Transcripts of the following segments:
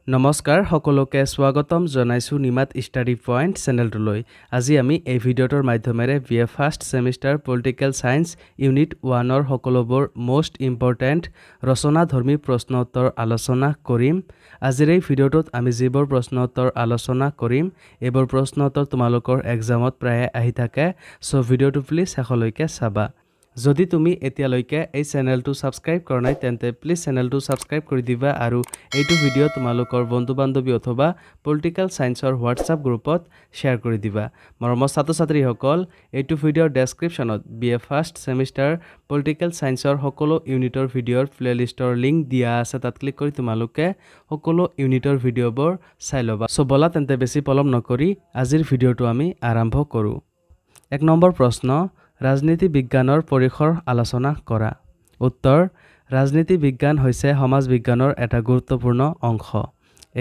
নমস্কাৰ সকলোকে স্বাগতম জনাইছো নিমাত ষ্টাডি পইণ্ট চেনেলটোলৈ। আজি আমি এই ভিডিঅ'টোৰ মাধ্যমেৰে BA first semester political science unit 1ৰ সকলোবোৰ মোষ্ট ইম্পৰ্টেণ্ট ৰচনাধৰ্মী প্ৰশ্ন উত্তৰ আলোচনা কৰিম। আজিৰ এই ভিডিঅ'টোত আমি যিবোৰ প্ৰশ্ন উত্তৰ আলোচনা কৰিম এইবোৰ প্ৰশ্ন উত্তৰ তোমালোকৰ এক্সামত প্ৰায়ে আহি থাকে, সো ভিডিঅ'টো প্লিজ শেষলৈকে চাবা। যদি তুমি এতিয়ালৈকে এই চেনেলটো সাবস্ক্ৰাইব কৰা নাই তেন্তে প্লিজ চেনেলটো সাবস্ক্ৰাইব কৰি দিবা আৰু এইটো ভিডিঅ' তোমালোকৰ বন্ধু-বান্ধৱী অথবা পলিটিকেল সায়েন্সৰ হোৱাটছআপ গ্ৰুপত শ্বেয়াৰ কৰি দিবা। মৰমৰ ছাত্ৰ-ছাত্ৰীসকল, এইটো ভিডিঅ'ৰ ডেছক্ৰিপশ্যনত BA ফাৰ্ষ্ট ছেমিষ্টাৰ পলিটিকেল সায়েন্সৰ সকলো ইউনিটৰ ভিডিঅ'ৰ প্লেলিষ্টৰ লিংক দিয়া আছে, তাত ক্লিক কৰি তোমালোকে সকলো ইউনিটৰ ভিডিঅ'বোৰ চাই ল'বা। সো বলা তেন্তে বেছি পলম নকৰি আজিৰ ভিডিঅ'টো আমি আৰম্ভ কৰোঁ। 1 নম্বৰ প্ৰশ্ন, ৰাজনীতি বিজ্ঞানৰ পৰিসৰ আলোচনা কৰা। উত্তৰ: ৰাজনীতি বিজ্ঞান হৈছে সমাজ বিজ্ঞানৰ এটা গুৰুত্বপূৰ্ণ অংশ।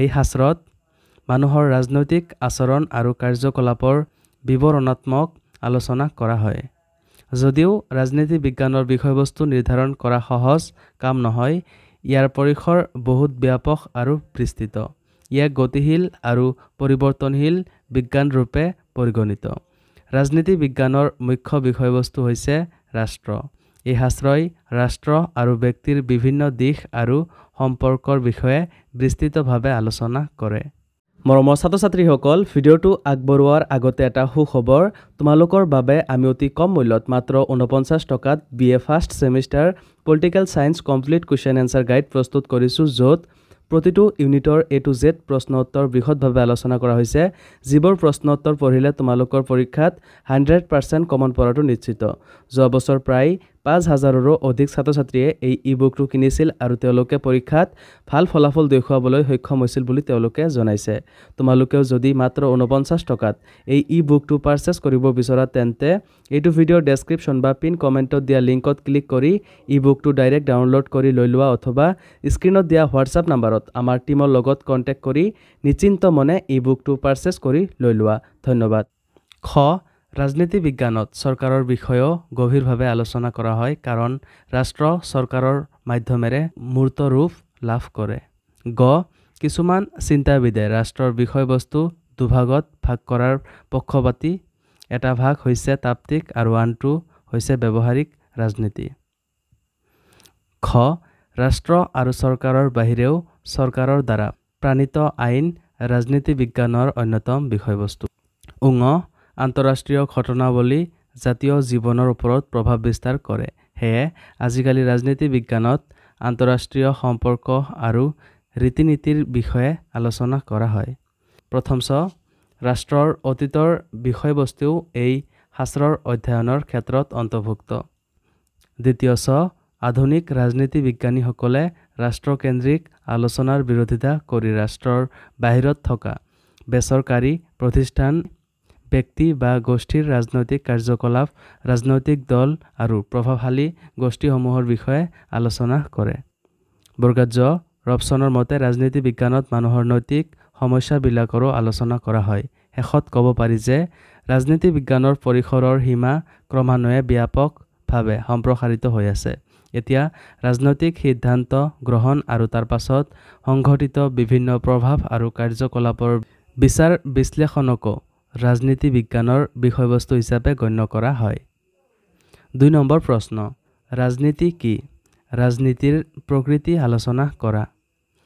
এই শাস্ত্ৰত মানুহৰ ৰাজনৈতিক আচৰণ আৰু কাৰ্যকলাপৰ বিৱৰণাত্মক আলোচনা কৰা হয়। যদিও ৰাজনীতি বিজ্ঞানৰ বিষয়বস্তু নিৰ্ধাৰণ কৰা সহজ কাম নহয়, ইয়াৰ পৰিসৰ বহুত ব্যাপক আৰু বিস্তৃত। ইয়াক গতিশীল আৰু পৰিৱৰ্তনশীল বিজ্ঞান ৰূপে পৰিগণিত। ৰাজনীতি বিজ্ঞানৰ মুখ্য বিষয়বস্তু হৈছে ৰাষ্ট্ৰ। এই শাস্ত্ৰই ৰাষ্ট্ৰ আৰু ব্যক্তিৰ বিভিন্ন দিশ আৰু সম্পৰ্কৰ বিষয়ে বিস্তৃতভাৱে আলোচনা কৰে। মৰমৰ ছাত্ৰ-ছাত্ৰীসকল, ভিডিঅ'টো আগবঢ়োৱাৰ আগতে এটা সুখবৰ, তোমালোকৰ বাবে আমি অতি কম মূল্যত মাত্ৰ 49 টকাত BA first semester political science complete question answer guide প্ৰস্তুত কৰিছোঁ, য'ত প্ৰতিটো ইউনিটৰ A to Z প্ৰশ্ন উত্তৰ বৃহৎভাৱে আলোচনা কৰা হৈছে। যিবোৰ প্ৰশ্ন উত্তৰ পঢ়িলে তোমালোকৰ পৰীক্ষাত 100% কমন পৰাটো নিশ্চিত। যোৱা বছৰ প্ৰায় 5000ৰো অধিক ছাত্ৰ-ছাত্ৰীয়ে এই ই-বুকটো কিনিছিল আৰু তেওঁলোকে পৰীক্ষাত ভাল ফলাফল দেখুৱাবলৈ সক্ষম হৈছিল বুলি তেওঁলোকে জনাইছে। তোমালোকেও যদি মাত্ৰ 49 টকাত এই ই-বুকটো পাৰচেছ কৰিব বিচৰা তেন্তে এইটো ভিডিঅ'ৰ ডেছক্ৰিপশ্যন বা পিন কমেণ্টত দিয়া লিংকত ক্লিক কৰি ই-বুকটো ডাইৰেক্ট ডাউনলোড কৰি লৈ লোৱা, অথবা স্ক্ৰীণত দিয়া হোৱাটছআপ নাম্বাৰত আমাৰ টিমৰ লগত কণ্টেক্ট কৰি নিশ্চিন্ত মনে ই-বুকটো পাৰচেছ কৰি লৈ লোৱা। ধন্যবাদ। খ. ৰাজনীতি বিজ্ঞানত চৰকাৰৰ বিষয়েও গভীৰভাৱে আলোচনা কৰা হয়, কাৰণ ৰাষ্ট্ৰ চৰকাৰৰ মাধ্যমেৰে মূৰ্ত ৰূপ লাভ কৰে। গ. কিছুমান চিন্তাবিদে ৰাষ্ট্ৰৰ বিষয়বস্তু দুভাগত ভাগ কৰাৰ পক্ষপাতী। এটা ভাগ হৈছে তাত্ত্বিক আৰু আনটো হৈছে ব্যৱহাৰিক ৰাজনীতি। খ. ৰাষ্ট্ৰ আৰু চৰকাৰৰ বাহিৰেও চৰকাৰৰ দ্বাৰা প্ৰাণিত আইন ৰাজনীতি বিজ্ঞানৰ অন্যতম বিষয়বস্তু। ঙ. আন্তঃৰাষ্ট্ৰীয় ঘটনাৱলী জাতীয় জীৱনৰ ওপৰত প্ৰভাৱ বিস্তাৰ কৰে। সেয়ে আজিকালি ৰাজনীতি বিজ্ঞানত আন্তঃৰাষ্ট্ৰীয় সম্পৰ্ক আৰু ৰীতি-নীতিৰ বিষয়ে আলোচনা কৰা হয়। প্ৰথম ছ. ৰাষ্ট্ৰৰ অতীতৰ বিষয়বস্তুও এই শাস্ত্ৰৰ অধ্যয়নৰ ক্ষেত্ৰত অন্তৰ্ভুক্ত। দ্বিতীয় ছ. আধুনিক ৰাজনীতি বিজ্ঞানীসকলে ৰাষ্ট্ৰকেন্দ্ৰিক আলোচনাৰ বিৰোধিতা কৰি ৰাষ্ট্ৰৰ বাহিৰত থকা বেচৰকাৰী প্ৰতিষ্ঠান, ব্যক্তি বা গোষ্ঠীৰ ৰাজনৈতিক কাৰ্যকলাপ, ৰাজনৈতিক দল আৰু প্ৰভাৱশালী গোষ্ঠীসমূহৰ বিষয়ে আলোচনা কৰে। বৰ্গাত ৰবচনৰ মতে ৰাজনীতি বিজ্ঞানত মানুহৰ নৈতিক সমস্যাবিলাকৰো আলোচনা কৰা হয়। শেষত ক'ব পাৰি যে ৰাজনীতি বিজ্ঞানৰ পৰিসৰৰ সীমা ক্ৰমান্বয়ে ব্যাপকভাৱে সম্প্ৰসাৰিত হৈ আছে। এতিয়া ৰাজনৈতিক সিদ্ধান্ত গ্ৰহণ আৰু তাৰ পাছত সংঘটিত বিভিন্ন প্ৰভাৱ আৰু কাৰ্যকলাপৰ বিচাৰ বিশ্লেষণকো ৰাজনীতি বিজ্ঞানৰ বিষয়বস্তু হিচাপে গণ্য কৰা হয়। 2 নম্বৰ প্ৰশ্ন, ৰাজনীতি কি? ৰাজনীতিৰ প্ৰকৃতি আলোচনা কৰা।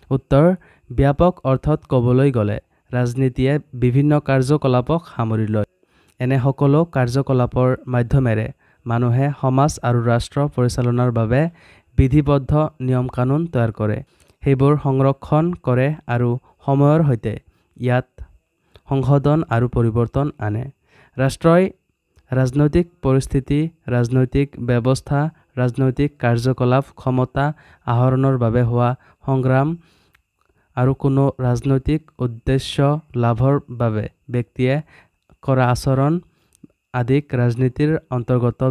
উত্তৰ: ব্যাপক অৰ্থত ক'বলৈ গ'লে ৰাজনীতিয়ে বিভিন্ন কাৰ্যকলাপক সামৰি লয়। এনে সকলো কাৰ্যকলাপৰ মাধ্যমেৰে মানুহে সমাজ আৰু ৰাষ্ট্ৰ পৰিচালনাৰ বাবে বিধিবদ্ধ নিয়ম-কানুন তৈয়াৰ কৰে, সেইবোৰ সংৰক্ষণ কৰে আৰু সময়ৰ সৈতে ইয়াত সংশোধন আৰু পৰিৱৰ্তন আনে। ৰাষ্ট্ৰই ৰাজনৈতিক পৰিস্থিতি, ৰাজনৈতিক ব্যৱস্থা, ৰাজনৈতিক কাৰ্যকলাপ, ক্ষমতা আহৰণৰ বাবে হোৱা সংগ্ৰাম আৰু কোনো ৰাজনৈতিক উদ্দেশ্য লাভৰ বাবে ব্যক্তিয়ে কৰা আচৰণ আদিক ৰাজনীতিৰ অন্তৰ্গত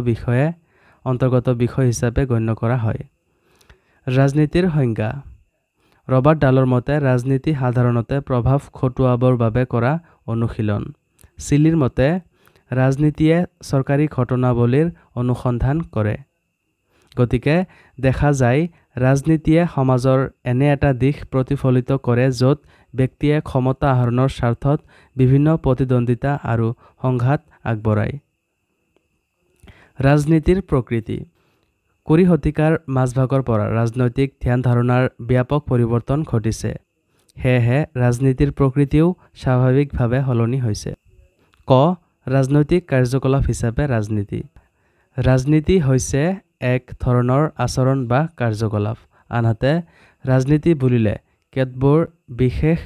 বিষয় হিচাপে গণ্য কৰা হয়। ৰাজনীতিৰ সংজ্ঞা। ৰবাৰ্ট ডালৰ মতে ৰাজনীতি সাধাৰণতে প্ৰভাৱ খটুৱাবৰ বাবে কৰা অনুশীলন। চিলিৰ মতে ৰাজনীতিয়ে চৰকাৰী ঘটনাৱলীৰ অনুসন্ধান কৰে। গতিকে দেখা যায় ৰাজনীতিয়ে সমাজৰ এনে এটা দিশ প্ৰতিফলিত কৰে য'ত ব্যক্তিয়ে ক্ষমতা আহৰণৰ স্বাৰ্থত বিভিন্ন প্ৰতিদ্বন্দ্বিতা আৰু সংঘাত আগবঢ়ায়। ৰাজনীতিৰ প্ৰকৃতি। 20 শতিকাৰ মাজভাগৰ পৰা ৰাজনৈতিক ধ্যান ধাৰণাৰ ব্যাপক পৰিৱৰ্তন ঘটিছে। সেয়েহে ৰাজনীতিৰ প্ৰকৃতিও স্বাভাৱিকভাৱে সলনি হৈছে। ক ৰাজনৈতিক কাৰ্যকলাপ হিচাপে ৰাজনীতি। ৰাজনীতি হৈছে এক ধৰণৰ আচৰণ বা কাৰ্যকলাপ। আনহাতে ৰাজনীতি বুলিলে কেতবোৰ বিশেষ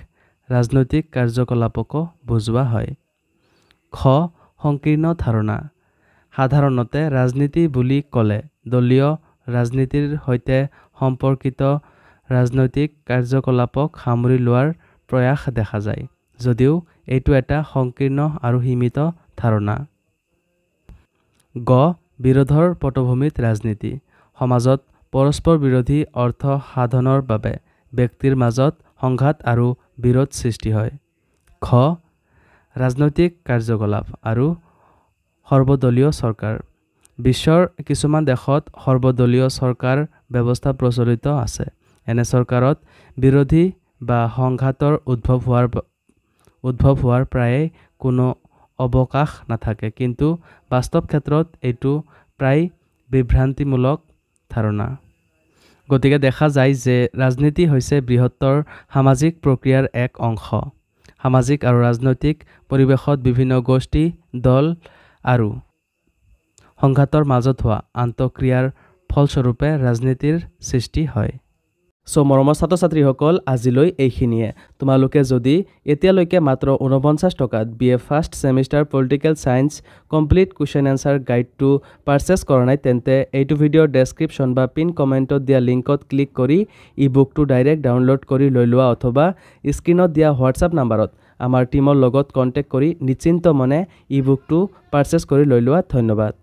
ৰাজনৈতিক কাৰ্যকলাপকো বুজোৱা হয়। খ সংকীৰ্ণ ধাৰণা। সাধাৰণতে ৰাজনীতি বুলি ক'লে দলীয় ৰাজনীতিৰ সৈতে সম্পৰ্কিত ৰাজনৈতিক কাৰ্যকলাপক সামৰি লোৱাৰ প্ৰয়াস দেখা যায়, যদিও এইটো এটা সংকীৰ্ণ আৰু সীমিত ধাৰণা। গ বিৰোধৰ পটভূমিত ৰাজনীতি। সমাজত পৰস্পৰ বিৰোধী অৰ্থ সাধনৰ বাবে ব্যক্তিৰ মাজত সংঘাত আৰু বিৰোধ সৃষ্টি হয়। খ ৰাজনৈতিক কাৰ্যকলাপ আৰু সৰ্বদলীয় চৰকাৰ। বিশ্বৰ কিছুমান দেশত সৰ্বদলীয় চৰকাৰ ব্যৱস্থা প্ৰচলিত আছে। এনে চৰকাৰত বিৰোধী বা সংঘাতৰ উদ্ভৱ হোৱাৰ প্ৰায়ে কোনো অৱকাশ নাথাকে, কিন্তু বাস্তৱ ক্ষেত্ৰত এইটো প্ৰায় বিভ্ৰান্তিমূলক ধাৰণা। গতিকে দেখা যায় যে ৰাজনীতি হৈছে বৃহত্তৰ সামাজিক প্ৰক্ৰিয়াৰ এক অংশ। সামাজিক আৰু ৰাজনৈতিক পৰিৱেশত বিভিন্ন গোষ্ঠী, দল আৰু সংঘাতৰ মাজত হোৱা আন্তঃক্ৰিয়াৰ ফলস্বৰূপে ৰাজনীতিৰ সৃষ্টি হয়। মৰমৰ ছাত্ৰ-ছাত্ৰীসকল, আজিলৈ এইখিনিয়ে। তোমালোকে যদি এতিয়ালৈকে মাত্ৰ 49 টকাত BA first semester political science complete question answer গাইডটো পাৰচেছ কৰা নাই, তেন্তে এইটো ভিডিঅ'ৰ ডেছক্ৰিপশ্যন বা পিন কমেণ্টত দিয়া লিংকত ক্লিক কৰি ই-বুকটো ডাইৰেক্ট ডাউনলোড কৰি লৈ লোৱা, অথবা স্ক্ৰীণত দিয়া হোৱাটছআপ নাম্বাৰত আমাৰ টীমৰ লগত কণ্টেক্ট কৰি নিশ্চিন্ত মনে ই-বুকটো পাৰচেছ কৰি লৈ লোৱা। ধন্যবাদ।